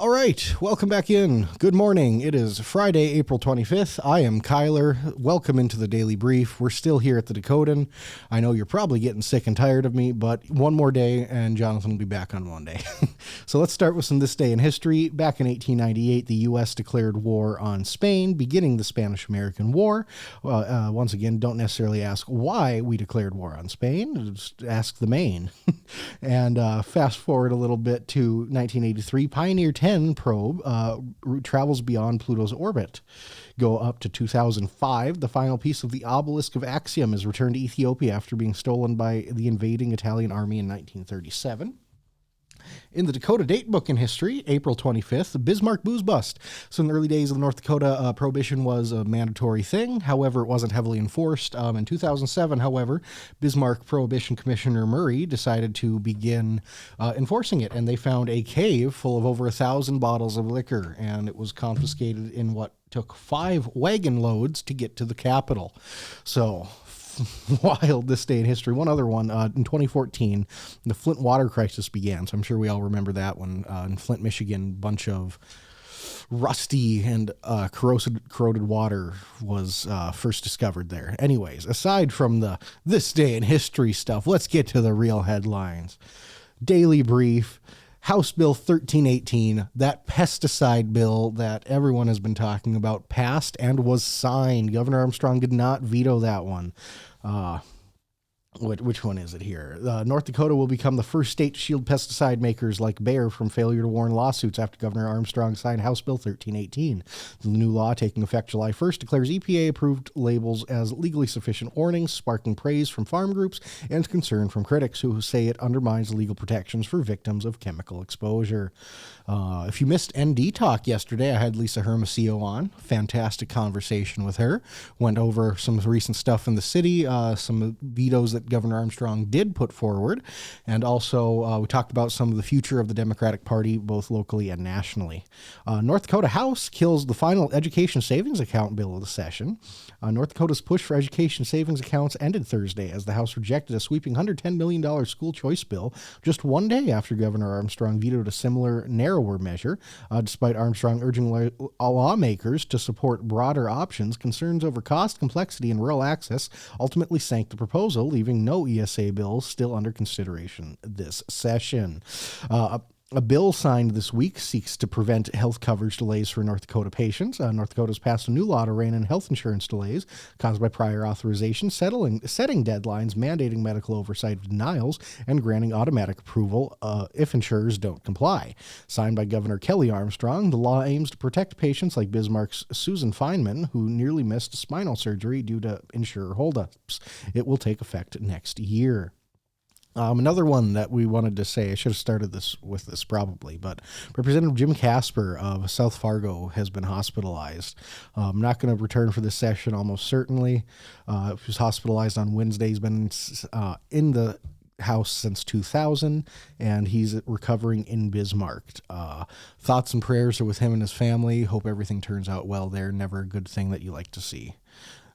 All right, welcome back in. Good morning. It is Friday, April 25th. I am Kyler. Welcome into the Daily Brief. We're still here at the Dakotan. I know you're probably getting sick and tired of me, but one more day and Jonathan will be back on Monday. So let's start with some This Day in History. Back in 1898, the U.S. declared war on Spain, beginning the Spanish-American War. Once again, don't necessarily ask why we declared war on Spain. Just ask the main. And fast forward a little bit to 1983, Pioneer 10 probe travels beyond Pluto's orbit. Go up to 2005, the final piece of the obelisk of Axiom is returned to Ethiopia after being stolen by the invading Italian army in 1937. In the Dakota date book in history, April 25th, the Bismarck booze bust. So in the early days of the North Dakota, prohibition was a mandatory thing. However, it wasn't heavily enforced. In 2007, however, Bismarck Prohibition Commissioner Murray decided to begin enforcing it, and they found a cave full of over 1,000 bottles of liquor, and it was confiscated in what took 5 wagon loads to get to the Capitol. So wild This Day in History. One other one, in 2014, the Flint water crisis began. So I'm sure we all remember that one. In Flint, Michigan, a bunch of rusty and corroded water was first discovered there. Anyways, aside from the This Day in History stuff, let's get to the real headlines. Daily Brief. House Bill 1318, that pesticide bill that everyone has been talking about, passed and was signed. Governor Armstrong did not veto that one. Which one is it here? North Dakota will become the first state to shield pesticide makers like Bayer from failure to warn lawsuits after Governor Armstrong signed House Bill 1318. The new law, taking effect July 1st, declares EPA-approved labels as legally sufficient warnings, sparking praise from farm groups and concern from critics who say it undermines legal protections for victims of chemical exposure. If you missed ND Talk yesterday, I had Lisa Hermosillo on. Fantastic conversation with her. Went over some recent stuff in the city, some vetoes that Governor Armstrong did put forward, and also we talked about some of the future of the Democratic Party, both locally and nationally. North Dakota House kills the final education savings account bill of the session. North Dakota's push for education savings accounts ended Thursday as the House rejected a sweeping $110 million school choice bill just one day after Governor Armstrong vetoed a similar narrower measure. Despite Armstrong urging lawmakers to support broader options, concerns over cost, complexity, and rural access ultimately sank the proposal, leaving no ESA bills still under consideration this session. A bill signed this week seeks to prevent health coverage delays for North Dakota patients. North Dakota has passed a new law to rein in health insurance delays caused by prior authorization, setting deadlines, mandating medical oversight of denials, and granting automatic approval if insurers don't comply. Signed by Governor Kelly Armstrong, the law aims to protect patients like Bismarck's Susan Feynman, who nearly missed spinal surgery due to insurer holdups. It will take effect next year. Another one that we wanted to say, I should have started with this probably, but Representative Jim Kasper of South Fargo has been hospitalized. Not going to return for this session, almost certainly. He was hospitalized on Wednesday. He's been in the House since 2000, and he's recovering in Bismarck. Thoughts and prayers are with him and his family. Hope everything turns out well there. Never a good thing that you like to see.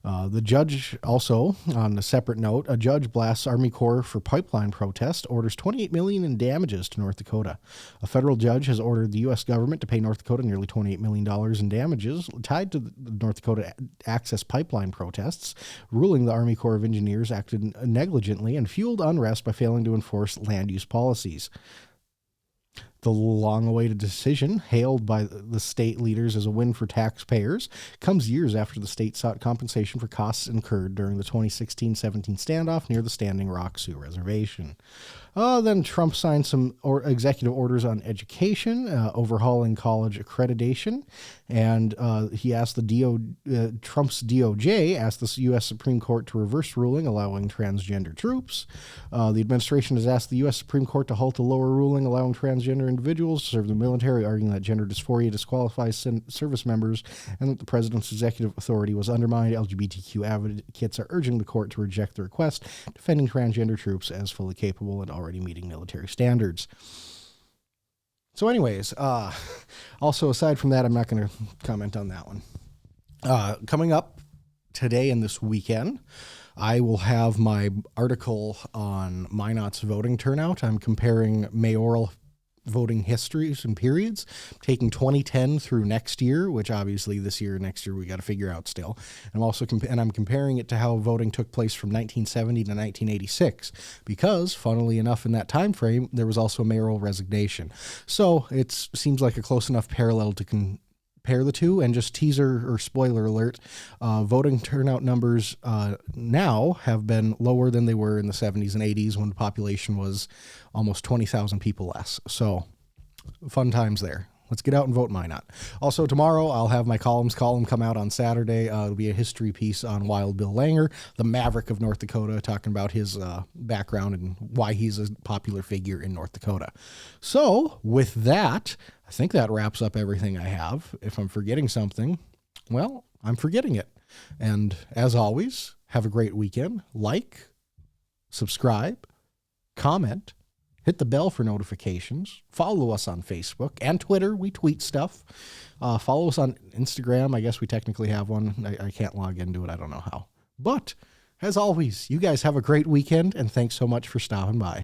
The judge also, on a separate note, a judge blasts Army Corps for pipeline protest, orders $28 million in damages to North Dakota. A federal judge has ordered the U.S. government to pay North Dakota nearly $28 million in damages tied to the North Dakota access pipeline protests, ruling the Army Corps of Engineers acted negligently and fueled unrest by failing to enforce land use policies. The long-awaited decision, hailed by the state leaders as a win for taxpayers, comes years after the state sought compensation for costs incurred during the 2016-17 standoff near the Standing Rock Sioux Reservation. Then Trump signed some executive orders on education, overhauling college accreditation, and he asked Trump's DOJ asked the U.S. Supreme Court to reverse ruling allowing transgender troops. The administration has asked the U.S. Supreme Court to halt the lower ruling allowing transgender individuals to serve the military, arguing that gender dysphoria disqualifies service members and that the president's executive authority was undermined. LGBTQ advocates are urging the court to reject the request, defending transgender troops as fully capable and already meeting military standards. So anyways, also aside from that, I'm not going to comment on that one. Coming up today and this weekend, I will have my article on Minot's voting turnout. I'm comparing mayoral voting histories and periods, taking 2010 through next year, which obviously this year and next year we got to figure out still. And I'm also I'm comparing it to how voting took place from 1970 to 1986, because funnily enough, in that time frame, there was also a mayoral resignation. So it seems like a close enough parallel to compare the two. And just teaser or spoiler alert, voting turnout numbers now have been lower than they were in the 70s and 80s when the population was almost 20,000 people less. So fun times there. Let's get out and vote. Why not? Also, tomorrow I'll have my column come out on Saturday. It'll be a history piece on Wild Bill Langer, the maverick of North Dakota, talking about his background and why he's a popular figure in North Dakota. So with that, I think that wraps up everything I have. If I'm forgetting something, well, I'm forgetting it. And as always, have a great weekend. Like, subscribe, comment, hit the bell for notifications. Follow us on Facebook and Twitter. We tweet stuff. Follow us on Instagram. I guess we technically have one. I can't log into it. I don't know how. But as always, you guys have a great weekend, and thanks so much for stopping by.